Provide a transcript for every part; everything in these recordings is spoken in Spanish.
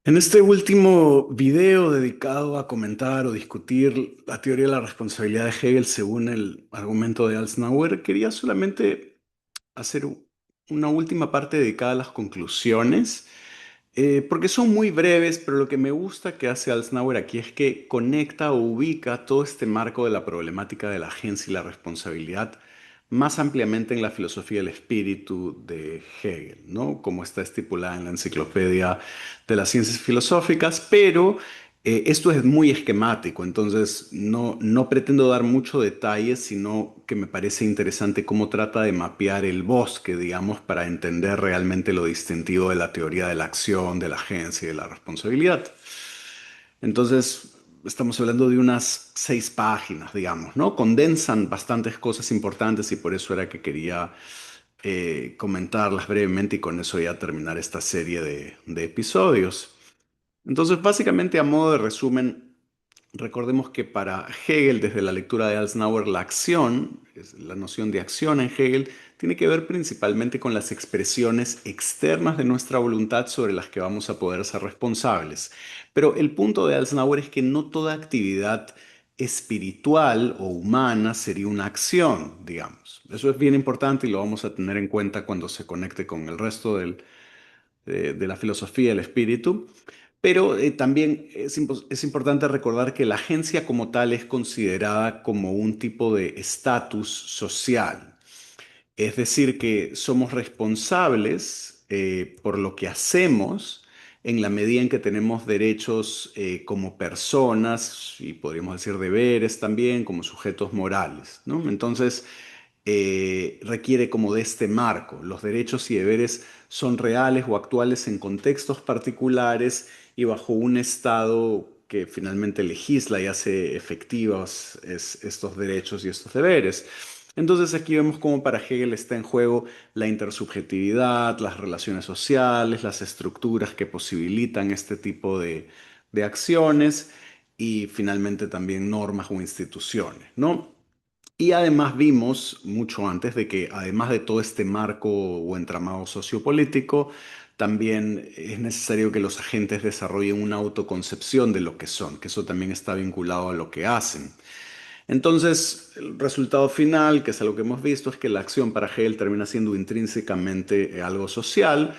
En este último video dedicado a comentar o discutir la teoría de la responsabilidad de Hegel según el argumento de Alsnauer, quería solamente hacer una última parte dedicada a las conclusiones, porque son muy breves, pero lo que me gusta que hace Alsnauer aquí es que conecta o ubica todo este marco de la problemática de la agencia y la responsabilidad más ampliamente en la filosofía del espíritu de Hegel, ¿no? Como está estipulada en la Enciclopedia de las Ciencias Filosóficas, pero esto es muy esquemático, entonces no pretendo dar mucho detalle, sino que me parece interesante cómo trata de mapear el bosque, digamos, para entender realmente lo distintivo de la teoría de la acción, de la agencia y de la responsabilidad. Entonces, estamos hablando de unas 6 páginas, digamos, ¿no? Condensan bastantes cosas importantes y por eso era que quería comentarlas brevemente y con eso ya terminar esta serie de episodios. Entonces, básicamente, a modo de resumen, recordemos que para Hegel, desde la lectura de Alsnauer, la acción, la noción de acción en Hegel, tiene que ver principalmente con las expresiones externas de nuestra voluntad sobre las que vamos a poder ser responsables. Pero el punto de Alsnauer es que no toda actividad espiritual o humana sería una acción, digamos. Eso es bien importante y lo vamos a tener en cuenta cuando se conecte con el resto de la filosofía del espíritu. Pero también es importante recordar que la agencia como tal es considerada como un tipo de estatus social. Es decir, que somos responsables por lo que hacemos en la medida en que tenemos derechos como personas y podríamos decir deberes también como sujetos morales, ¿no? Entonces, requiere como de este marco. Los derechos y deberes son reales o actuales en contextos particulares y bajo un Estado que finalmente legisla y hace efectivos estos derechos y estos deberes. Entonces aquí vemos cómo para Hegel está en juego la intersubjetividad, las relaciones sociales, las estructuras que posibilitan este tipo de acciones y finalmente también normas o instituciones, ¿no? Y además vimos mucho antes de que además de todo este marco o entramado sociopolítico, también es necesario que los agentes desarrollen una autoconcepción de lo que son, que eso también está vinculado a lo que hacen. Entonces, el resultado final, que es algo que hemos visto, es que la acción para Hegel termina siendo intrínsecamente algo social,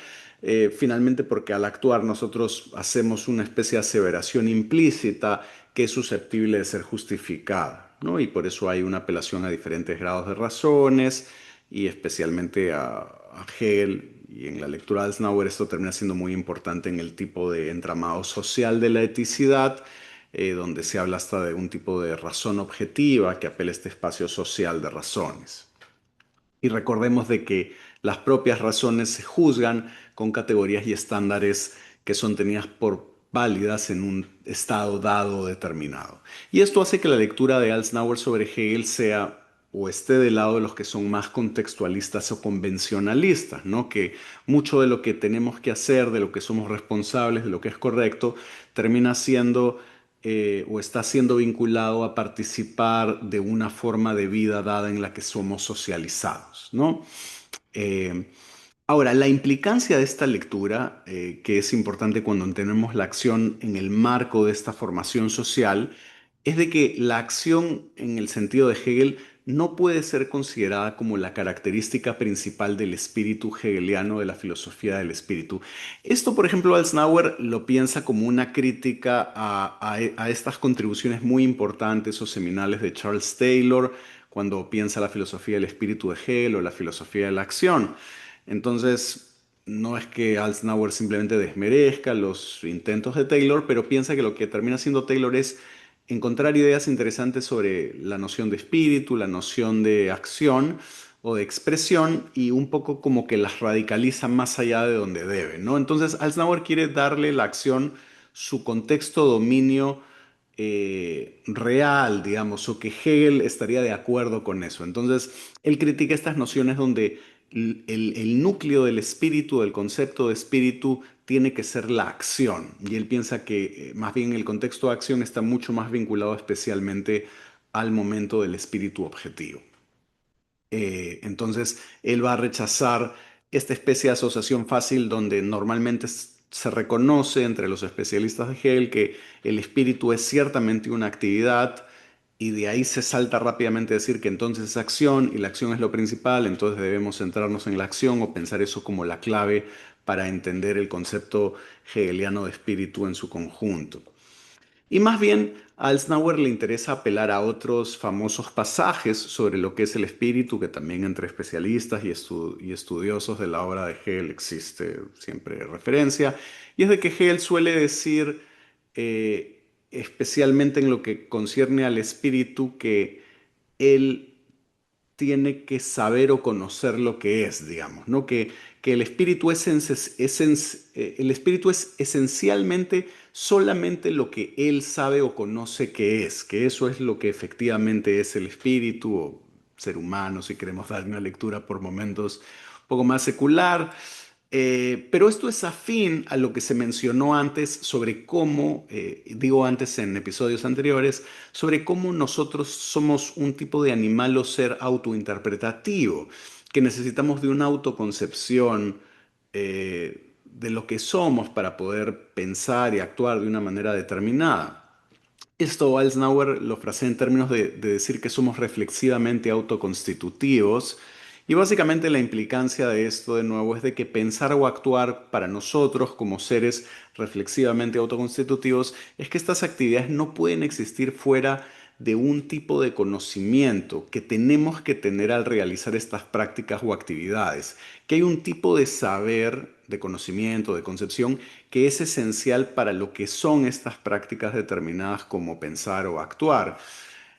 finalmente porque al actuar nosotros hacemos una especie de aseveración implícita que es susceptible de ser justificada, ¿no? Y por eso hay una apelación a diferentes grados de razones y especialmente a Hegel. Y en la lectura de Eisenhower esto termina siendo muy importante en el tipo de entramado social de la eticidad, donde se habla hasta de un tipo de razón objetiva que apela a este espacio social de razones. Y recordemos de que las propias razones se juzgan con categorías y estándares que son tenidas por válidas en un estado dado o determinado. Y esto hace que la lectura de Alsnauer sobre Hegel sea o esté del lado de los que son más contextualistas o convencionalistas, ¿no? Que mucho de lo que tenemos que hacer, de lo que somos responsables, de lo que es correcto, termina siendo o está siendo vinculado a participar de una forma de vida dada en la que somos socializados, ¿no? Eh, Ahora, la implicancia de esta lectura, que es importante cuando entendemos la acción en el marco de esta formación social, es de que la acción en el sentido de Hegel no puede ser considerada como la característica principal del espíritu hegeliano de la filosofía del espíritu. Esto, por ejemplo, Alsnauer lo piensa como una crítica a estas contribuciones muy importantes o seminales de Charles Taylor cuando piensa la filosofía del espíritu de Hegel o la filosofía de la acción. Entonces, no es que Alsnauer simplemente desmerezca los intentos de Taylor, pero piensa que lo que termina haciendo Taylor es encontrar ideas interesantes sobre la noción de espíritu, la noción de acción o de expresión y un poco como que las radicaliza más allá de donde deben, ¿no? Entonces, Alsnauer quiere darle la acción su contexto dominio real, digamos, o que Hegel estaría de acuerdo con eso. Entonces, él critica estas nociones donde el núcleo del espíritu, del concepto de espíritu, tiene que ser la acción. Y él piensa que más bien el contexto de acción está mucho más vinculado especialmente al momento del espíritu objetivo. Entonces, él va a rechazar esta especie de asociación fácil donde normalmente se reconoce entre los especialistas de Hegel que el espíritu es ciertamente una actividad y de ahí se salta rápidamente a decir que entonces es acción y la acción es lo principal, entonces debemos centrarnos en la acción o pensar eso como la clave para entender el concepto hegeliano de espíritu en su conjunto. Y más bien a Alsnauer le interesa apelar a otros famosos pasajes sobre lo que es el espíritu, que también entre especialistas y estudiosos de la obra de Hegel existe siempre referencia, y es de que Hegel suele decir, especialmente en lo que concierne al espíritu, que él tiene que saber o conocer lo que es, digamos, ¿no? Que el espíritu el espíritu es esencialmente solamente lo que él sabe o conoce que eso es lo que efectivamente es el espíritu o ser humano, si queremos dar una lectura por momentos un poco más secular. Pero esto es afín a lo que se mencionó antes sobre cómo, digo antes en episodios anteriores, sobre cómo nosotros somos un tipo de animal o ser autointerpretativo, que necesitamos de una autoconcepción de lo que somos para poder pensar y actuar de una manera determinada. Esto Eisenhower lo frasea en términos de decir que somos reflexivamente autoconstitutivos y básicamente la implicancia de esto de nuevo es de que pensar o actuar para nosotros como seres reflexivamente autoconstitutivos es que estas actividades no pueden existir fuera de un tipo de conocimiento que tenemos que tener al realizar estas prácticas o actividades, que hay un tipo de saber, de conocimiento, de concepción, que es esencial para lo que son estas prácticas determinadas como pensar o actuar.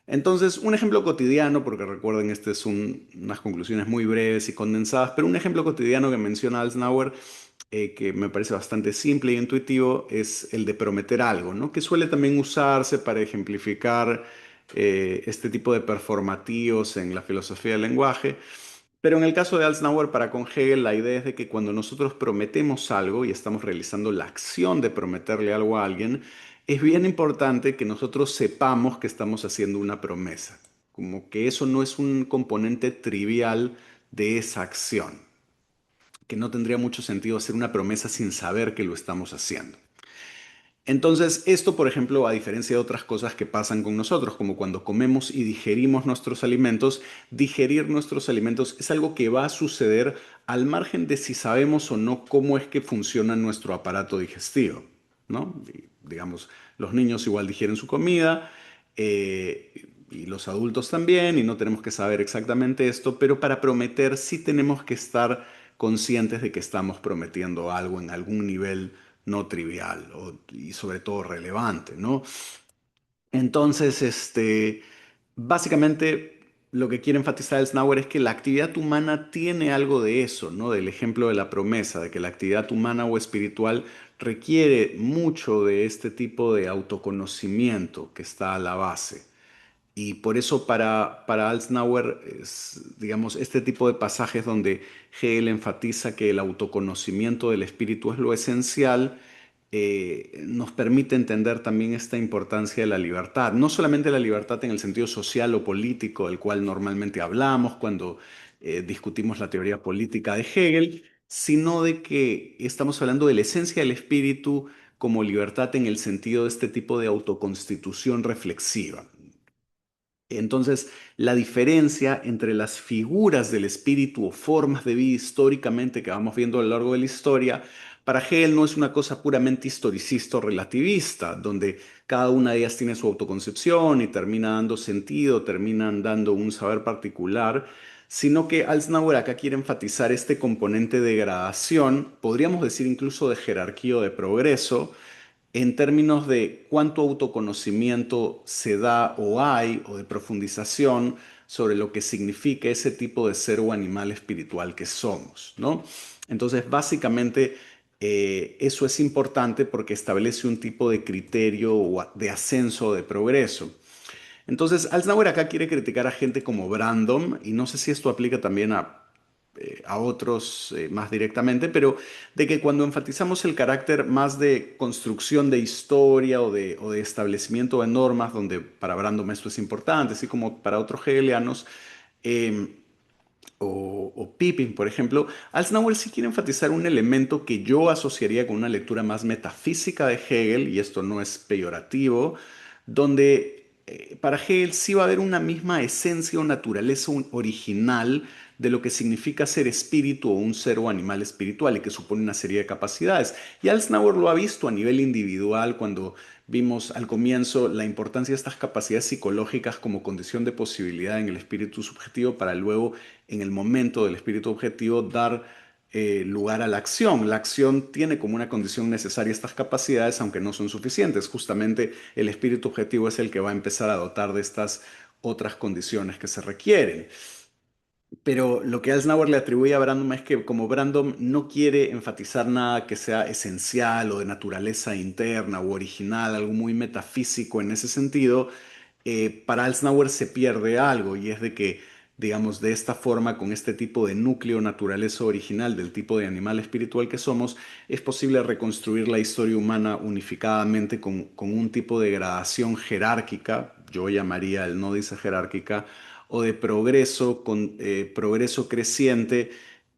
Entonces, un ejemplo cotidiano, porque recuerden, este es unas conclusiones muy breves y condensadas, pero un ejemplo cotidiano que menciona Alsnauer, que me parece bastante simple y intuitivo, es el de prometer algo, ¿no? Que suele también usarse para ejemplificar este tipo de performativos en la filosofía del lenguaje. Pero en el caso de Alsnauer, para con Hegel, la idea es de que cuando nosotros prometemos algo y estamos realizando la acción de prometerle algo a alguien, es bien importante que nosotros sepamos que estamos haciendo una promesa, como que eso no es un componente trivial de esa acción, que no tendría mucho sentido hacer una promesa sin saber que lo estamos haciendo. Entonces, esto, por ejemplo, a diferencia de otras cosas que pasan con nosotros, como cuando comemos y digerimos nuestros alimentos, digerir nuestros alimentos es algo que va a suceder al margen de si sabemos o no cómo es que funciona nuestro aparato digestivo, ¿no? Digamos, los niños igual digieren su comida, y los adultos también, y no tenemos que saber exactamente esto, pero para prometer sí tenemos que estar conscientes de que estamos prometiendo algo en algún nivel no trivial y sobre todo relevante, ¿no? Entonces, básicamente lo que quiere enfatizar el Snauer es que la actividad humana tiene algo de eso, ¿no? Del ejemplo de la promesa, de que la actividad humana o espiritual requiere mucho de este tipo de autoconocimiento que está a la base. Y por eso para Alsnauer, digamos, este tipo de pasajes donde Hegel enfatiza que el autoconocimiento del espíritu es lo esencial, nos permite entender también esta importancia de la libertad. No solamente la libertad en el sentido social o político del cual normalmente hablamos cuando discutimos la teoría política de Hegel, sino de que estamos hablando de la esencia del espíritu como libertad en el sentido de este tipo de autoconstitución reflexiva. Entonces, la diferencia entre las figuras del espíritu o formas de vida históricamente que vamos viendo a lo largo de la historia, para Hegel no es una cosa puramente historicista o relativista, donde cada una de ellas tiene su autoconcepción y termina dando sentido, terminan dando un saber particular, sino que Alsnauer acá quiere enfatizar este componente de gradación, podríamos decir incluso de jerarquía o de progreso, en términos de cuánto autoconocimiento se da o hay, o de profundización sobre lo que significa ese tipo de ser o animal espiritual que somos, ¿no? Entonces, básicamente, eso es importante porque establece un tipo de criterio de ascenso o de progreso. Entonces, Alsnauer acá quiere criticar a gente como Brandom, y no sé si esto aplica también a otros más directamente, pero de que cuando enfatizamos el carácter más de construcción de historia o de establecimiento de normas, donde para Brandom esto es importante, así como para otros hegelianos, eh, o Pippin, por ejemplo, Alznauer sí quiere enfatizar un elemento que yo asociaría con una lectura más metafísica de Hegel, y esto no es peyorativo, donde para Hegel sí va a haber una misma esencia o naturaleza original de lo que significa ser espíritu o un ser o animal espiritual y que supone una serie de capacidades. Y Alznauer lo ha visto a nivel individual cuando vimos al comienzo la importancia de estas capacidades psicológicas como condición de posibilidad en el espíritu subjetivo para luego, en el momento del espíritu objetivo, dar lugar a la acción. La acción tiene como una condición necesaria estas capacidades, aunque no son suficientes. Justamente el espíritu objetivo es el que va a empezar a dotar de estas otras condiciones que se requieren. Pero lo que Eisenhower le atribuye a Brandom es que como Brandom no quiere enfatizar nada que sea esencial o de naturaleza interna o original, algo muy metafísico en ese sentido, para Eisenhower se pierde algo y es de que, digamos, de esta forma, con este tipo de núcleo naturaleza original del tipo de animal espiritual que somos, es posible reconstruir la historia humana unificadamente con un tipo de gradación jerárquica, yo llamaría el no dice jerárquica, o de progreso, con progreso creciente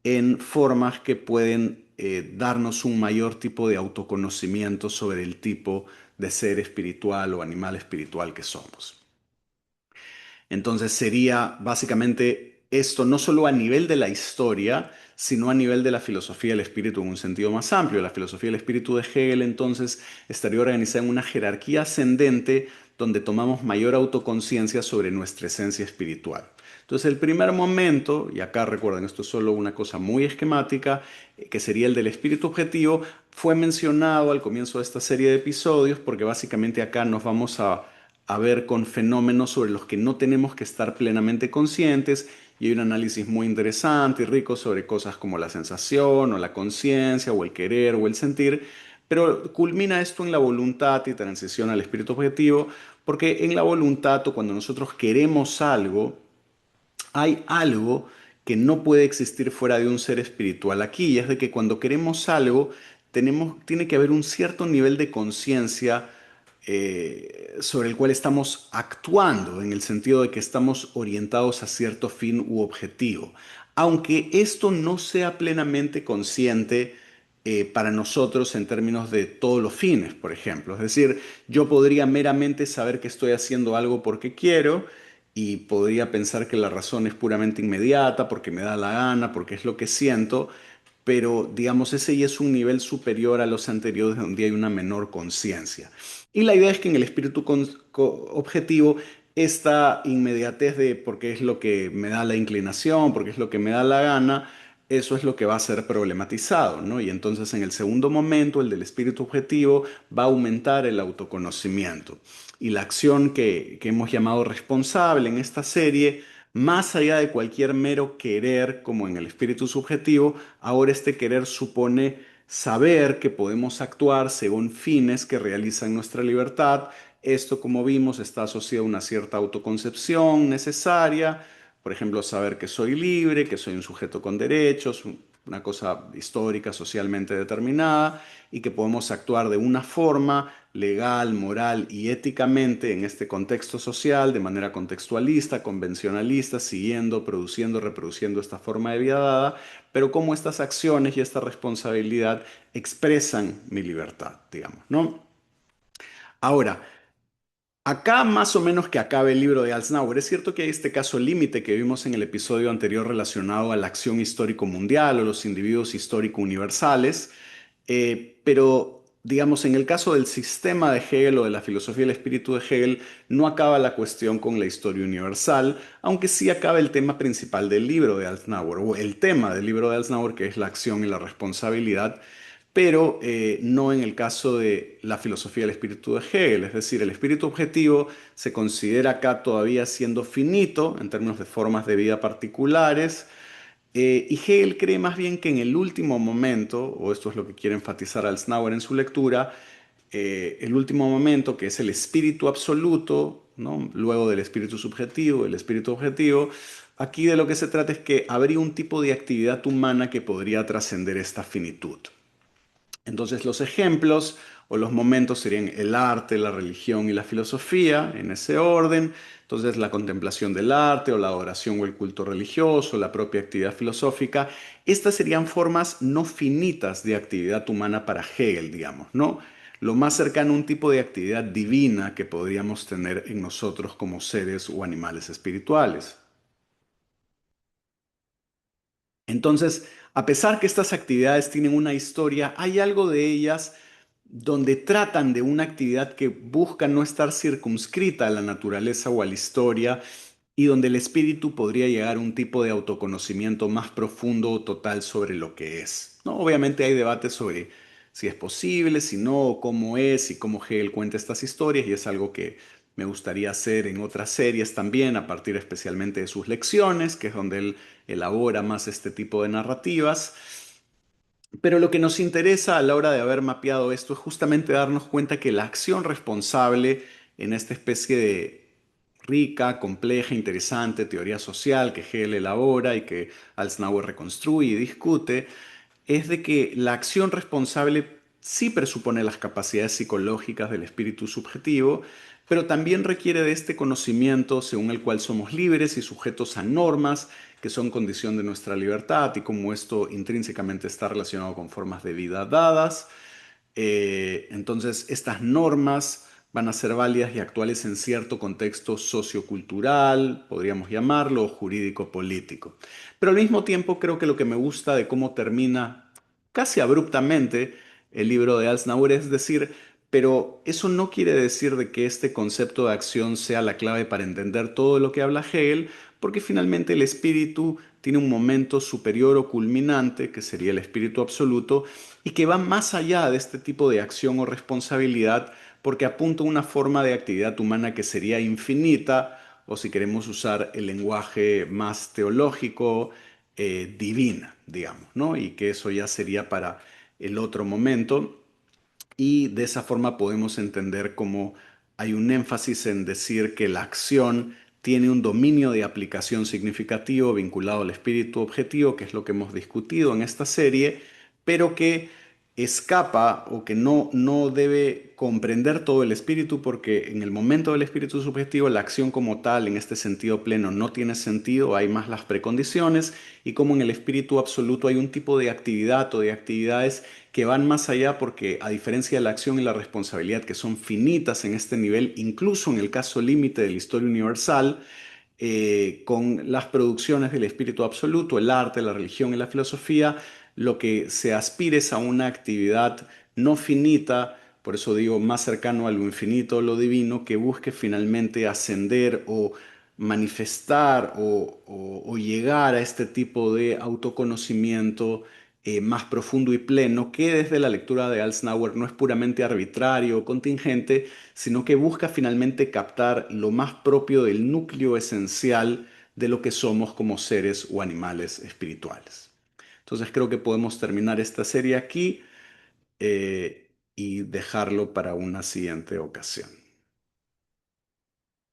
en formas que pueden darnos un mayor tipo de autoconocimiento sobre el tipo de ser espiritual o animal espiritual que somos. Entonces sería básicamente esto no solo a nivel de la historia, sino a nivel de la filosofía del espíritu en un sentido más amplio. La filosofía del espíritu de Hegel entonces estaría organizada en una jerarquía ascendente donde tomamos mayor autoconciencia sobre nuestra esencia espiritual. Entonces el primer momento, y acá recuerden, esto es solo una cosa muy esquemática, que sería el del espíritu objetivo, fue mencionado al comienzo de esta serie de episodios porque básicamente acá nos vamos a ver con fenómenos sobre los que no tenemos que estar plenamente conscientes y hay un análisis muy interesante y rico sobre cosas como la sensación o la conciencia o el querer o el sentir, pero culmina esto en la voluntad y transición al espíritu objetivo, porque en la voluntad o cuando nosotros queremos algo, hay algo que no puede existir fuera de un ser espiritual aquí, y es de que cuando queremos algo, tiene que haber un cierto nivel de conciencia sobre el cual estamos actuando, en el sentido de que estamos orientados a cierto fin u objetivo. Aunque esto no sea plenamente consciente para nosotros en términos de todos los fines, por ejemplo. Es decir, yo podría meramente saber que estoy haciendo algo porque quiero y podría pensar que la razón es puramente inmediata, porque me da la gana, porque es lo que siento, pero digamos, ese ya es un nivel superior a los anteriores donde hay una menor conciencia. Y la idea es que en el espíritu objetivo, esta inmediatez de porque es lo que me da la inclinación, porque es lo que me da la gana, eso es lo que va a ser problematizado, ¿no? Y entonces en el segundo momento, el del espíritu objetivo, va a aumentar el autoconocimiento. Y la acción que hemos llamado responsable en esta serie, más allá de cualquier mero querer, como en el espíritu subjetivo, ahora este querer supone saber que podemos actuar según fines que realizan nuestra libertad. Esto, como vimos, está asociado a una cierta autoconcepción necesaria. Por ejemplo, saber que soy libre, que soy un sujeto con derechos, una cosa histórica, socialmente determinada, y que podemos actuar de una forma legal, moral y éticamente en este contexto social, de manera contextualista, convencionalista, siguiendo, produciendo, reproduciendo esta forma de vida dada, pero cómo estas acciones y esta responsabilidad expresan mi libertad, digamos, ¿no? Ahora, acá más o menos que acabe el libro de Alznauer, es cierto que hay este caso límite que vimos en el episodio anterior relacionado a la acción histórico mundial o los individuos histórico universales, pero digamos en el caso del sistema de Hegel o de la filosofía del espíritu de Hegel, no acaba la cuestión con la historia universal, aunque sí acaba el tema principal del libro de Alznauer, o el tema del libro de Alznauer, que es la acción y la responsabilidad, pero no en el caso de la filosofía del espíritu de Hegel. Es decir, el espíritu objetivo se considera acá todavía siendo finito en términos de formas de vida particulares, y Hegel cree más bien que en el último momento, o esto es lo que quiere enfatizar Alznauer en su lectura, el último momento, que es el espíritu absoluto, ¿no? Luego del espíritu subjetivo, el espíritu objetivo, aquí de lo que se trata es que habría un tipo de actividad humana que podría trascender esta finitud. Entonces los ejemplos o los momentos serían el arte, la religión y la filosofía, en ese orden. Entonces la contemplación del arte o la adoración o el culto religioso, la propia actividad filosófica. Estas serían formas no finitas de actividad humana para Hegel, digamos, ¿no? Lo más cercano a un tipo de actividad divina que podríamos tener en nosotros como seres o animales espirituales. Entonces, a pesar que estas actividades tienen una historia, hay algo de ellas donde tratan de una actividad que busca no estar circunscrita a la naturaleza o a la historia y donde el espíritu podría llegar a un tipo de autoconocimiento más profundo o total sobre lo que es, ¿no? Obviamente hay debates sobre si es posible, si no, cómo es y cómo Hegel cuenta estas historias y es algo que me gustaría hacer en otras series también, a partir especialmente de sus lecciones, que es donde él elabora más este tipo de narrativas. Pero lo que nos interesa a la hora de haber mapeado esto es justamente darnos cuenta que la acción responsable en esta especie de rica, compleja, interesante teoría social que Hegel elabora y que Alsnauer reconstruye y discute, es de que la acción responsable sí presupone las capacidades psicológicas del espíritu subjetivo, pero también requiere de este conocimiento según el cual somos libres y sujetos a normas que son condición de nuestra libertad y cómo esto intrínsecamente está relacionado con formas de vida dadas. Entonces, estas normas van a ser válidas y actuales en cierto contexto sociocultural, podríamos llamarlo, o jurídico-político. Pero al mismo tiempo creo que lo que me gusta de cómo termina casi abruptamente el libro de Alsnauer es decir, pero eso no quiere decir de que este concepto de acción sea la clave para entender todo lo que habla Hegel, porque finalmente el espíritu tiene un momento superior o culminante, que sería el espíritu absoluto, y que va más allá de este tipo de acción o responsabilidad porque apunta a una forma de actividad humana que sería infinita o si queremos usar el lenguaje más teológico, divina, digamos, ¿no? Y que eso ya sería para el otro momento y de esa forma podemos entender cómo hay un énfasis en decir que la acción tiene un dominio de aplicación significativo vinculado al espíritu objetivo, que es lo que hemos discutido en esta serie, pero que escapa o que no debe comprender todo el espíritu porque en el momento del espíritu subjetivo la acción como tal en este sentido pleno no tiene sentido, hay más las precondiciones y como en el espíritu absoluto hay un tipo de actividad o de actividades que van más allá porque a diferencia de la acción y la responsabilidad que son finitas en este nivel, incluso en el caso límite de la historia universal, con las producciones del espíritu absoluto, el arte, la religión y la filosofía, lo que se aspira es a una actividad no finita, por eso digo más cercano a lo infinito o lo divino, que busque finalmente ascender o manifestar o llegar a este tipo de autoconocimiento más profundo y pleno, que desde la lectura de Alsnauer no es puramente arbitrario o contingente, sino que busca finalmente captar lo más propio del núcleo esencial de lo que somos como seres o animales espirituales. Entonces creo que podemos terminar esta serie aquí y dejarlo para una siguiente ocasión.